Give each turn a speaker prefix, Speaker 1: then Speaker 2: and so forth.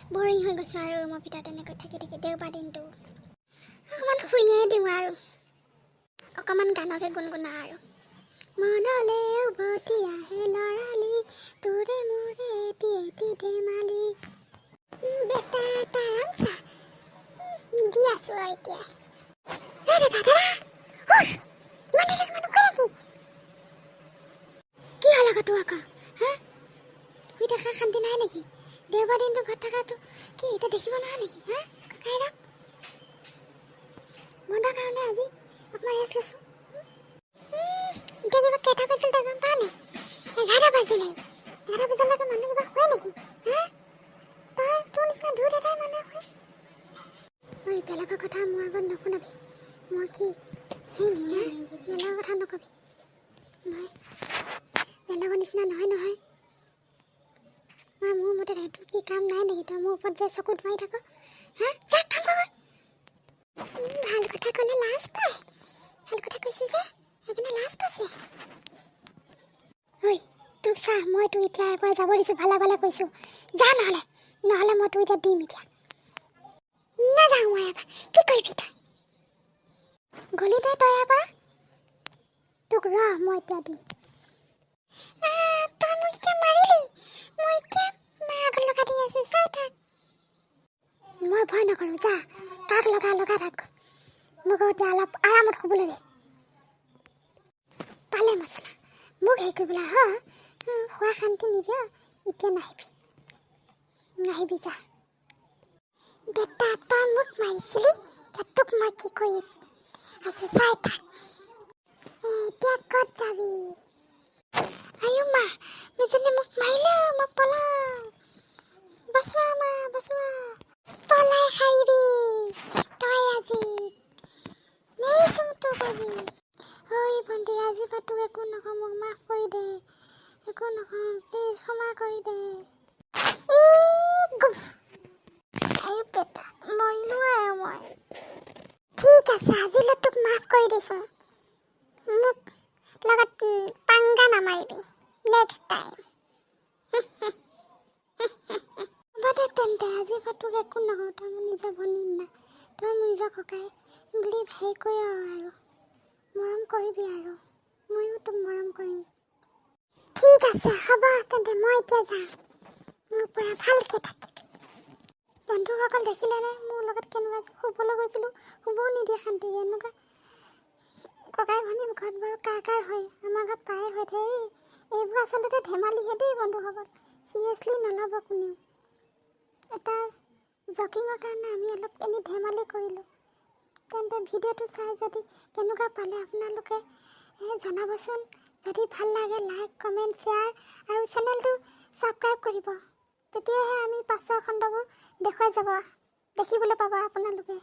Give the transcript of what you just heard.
Speaker 1: boring হৈ গৈছোঁ আৰু ৰুমৰ ভিতৰত এনেকৈ থাকি থাকি দেওবাৰ দিনটো অকণমান শুইয়ে দিওঁ আৰু অকণমান গানকে গুণগুণা আৰু মনলে উভতি আহে লৰালি তোৰে মোৰে এটি এটি ধেমালি বেটা তাৰাম চা দি আছোঁ আৰু এতিয়া কি হ'ল আকৌ তোৰ আকৌ হা শুই থকা শান্তি নাই নেকি দেওবাৰ দিনটো ঘৰত থকাটো কি এতিয়া দেখিব নহয় নেকি হা ককাই ৰখ বন্ধৰ কাৰণে আজি অকণমান ৰেষ্ট লৈছোঁ এতিয়া কিবা কেইটা বাজিল তই গম পাৱ নে 11 বাজিলে 11 বজালৈকে মানুহ কিবা শুৱে নেকি হা তই তোৰ নিচিনা দুধ এটাই মানুহে শুৱে ঐ বেলেগৰ কথা মোৰ আগত নুশুনাবি মই কি সেই নিয়া বেলেগৰ কথা নকবি মই বেলেগৰ নিচিনা নহয় মই মোৰ মতে তোৰ কি কাম নাই নেকি তই মোৰ ওপৰত যে চকুত মাৰি থাক হা যা কাম কৰ ভাল কথা ক'লে লাজ পায় ভাল কথা কৈছোঁ যে সেইকাৰণে লাজ পাইছে ঐ তোক চা মই তোক এতিয়া ইয়াৰ পৰা যাব দিছোঁ ভালে ভালে কৈছোঁ যা নহ'লে মই তোক এতিয়া দিম এতিয়া নাযাওঁ মই এবাৰ কি কৰিবি তই গলি তই ইয়াৰ পৰা তোক ৰ মই এতিয়া দিম তই মোক এতিয়া মাৰিলি মই এতিয়া মাৰ আগত লগা দি আছোঁ চাই থাক মই ভয় নকৰোঁ যা তাক লগা থাক মোক এতিয়া অলপ আৰামত শুবলৈ দে পালে মচলা মোক হেৰি কৰিবলৈ খোৱা শান্তি নিদিয় এতিয়া নাহিবি যা বেটা তই মোক মাৰিছিলি তোক মই কি কৰি আছোঁ চাই থাক এতিয়া ক'ত যাবি আয়ো মা মেজনীয়ে মোক মাৰিলে মই পলাওঁ বচোৱা মা বচোৱা পলাই সাৰিবি তই আজি নেৰিছোঁ তোক আজি ঐ ভণ্টি আজি পৰা তোক একো নকওঁ মোক মাফ কৰি দে একো নকওঁ প্লিজ ক্ষমা কৰি দে আয়ো বেটা মৰিলোঁ আৰু মই ঠিক আছে আজিলৈ তোক মাফ কৰি দিছোঁ মোক লগত পাংগা নামাৰিবি নেক্সট টাইম হ'ব দে তেন্তে আজিৰ পৰা তোক একো নকওঁ তই মোৰ নিজৰ ভনী না তই মোৰ নিজৰ ককাই বুলি হেৰি কৰি আৰু মৰম কৰিবি আৰু ময়ো তোক মৰম কৰিম ঠিক আছে হ'ব তেন্তে মই এতিয়া যাওঁ মোৰ পৰা ভালকৈ থাকিবি বন্ধুসকল দেখিলেনে মোৰ লগত কেনেকুৱা শুবলৈ গৈছিলোঁ শুবও নিদিয়ে শান্তিকে এনেকুৱা ককাই ভনী ঘৰত বাৰু কাৰ হয় আমাৰ ঘৰত প্ৰায়ে হৈ থাকে এইবোৰ আচলতে ধেমালিহে দেই বন্ধুসকল চিৰিয়াছলি নল'ব কোনেও এটা জকিঙৰ কাৰণে আমি অলপ এনেই ধেমালি কৰিলোঁ তেন্তে ভিডিঅ'টো চাই যদি কেনেকুৱা পালে আপোনালোকে জনাবচোন যদি ভাল লাগে লাইক কমেণ্ট শ্বেয়াৰ আৰু চেনেলটো ছাবস্ক্ৰাইব কৰিব তেতিয়াহে আমি পাছৰ খণ্ডবোৰ দেখুৱাই যাব দেখিবলৈ পাব আপোনালোকে